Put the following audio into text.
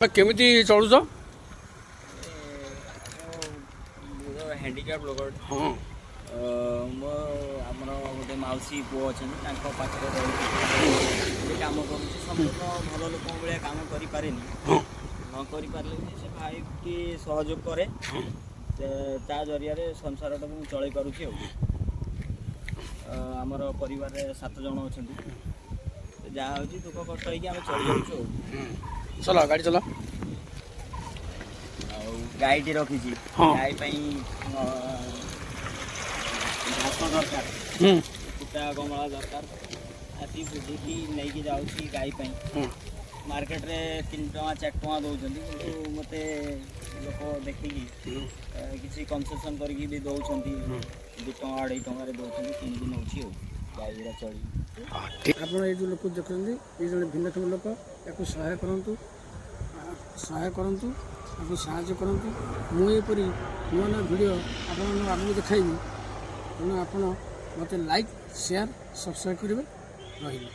କେମିତି ଚଳୁଛ? ହ୍ୟାଣ୍ଡିକ୍ୟାପ୍ ଲୋକ ହଁ ମୋ ଆମର ଗୋଟେ ମାଉସୀ ପୁଅ ଅଛନ୍ତି, ତାଙ୍କ ପାଖରେ ରହିକି କାମ କରୁଛି। ସମ୍ପୂର୍ଣ୍ଣ ଭଲ ଲୋକଙ୍କ ଭଳିଆ କାମ କରିପାରେନି, ନ କରିପାରିଲେ ବି ସେ ଭାଇକି ସହଯୋଗ କରେ, ତା ଜରିଆରେ ସଂସାରଟାକୁ ମୁଁ ଚଳେଇ ପାରୁଛି। ଆମର ପରିବାରରେ 7 ଜଣ ଅଛନ୍ତି, ଯାହା ହେଉଛି ଦୁଃଖ କଷ୍ଟ ହେଇକି ଆମେ ଚଳି ଯାଉଛୁ। ଚଲା ଗାଡ଼ି ଚଲା। ଆଉ ଗାଈଟି ରଖିଛି, ଗାଈ ପାଇଁ ଘାସ ଦରକାର, କୁଟା ଗମଳା ଦରକାର। ଆସି ବୁଝିକି ନେଇକି ଯାଉଛି ଗାଈ ପାଇଁ। ମାର୍କେଟରେ 3 ଟଙ୍କା 4 ଟଙ୍କା ଦେଉଛନ୍ତି, କିନ୍ତୁ ମୋତେ ଲୋକ ଦେଖିକି କିଛି କନସେସନ୍ କରିକି ବି ଦେଉଛନ୍ତି। 2 ଟଙ୍କା 2.5 ଟଙ୍କାରେ ଦେଉଛନ୍ତି, କିଣିକି ନେଉଛି ଆଉ ଗାଈଗୁଡ଼ା ଚଳି। ଆପଣ ଏଇ ଯେଉଁ ଲୋକ ଦେଖୁଛନ୍ତି, ଏ ଜଣେ ଭିନ୍ନକ୍ଷମ ଲୋକ, ତାକୁ ସହାୟ କରନ୍ତୁ, ତାକୁ ସାହାଯ୍ୟ କରନ୍ତୁ। ମୁଁ ଏପରି ନୂଆ ନୂଆ ଭିଡ଼ିଓ ଆପଣମାନଙ୍କୁ ଆଗକୁ ଦେଖାଇବି, ତେଣୁ ଆପଣ ମୋତେ ଲାଇକ୍, ସେୟାର, ସବସ୍କ୍ରାଇବ୍ କରିବେ। ରହିଲି।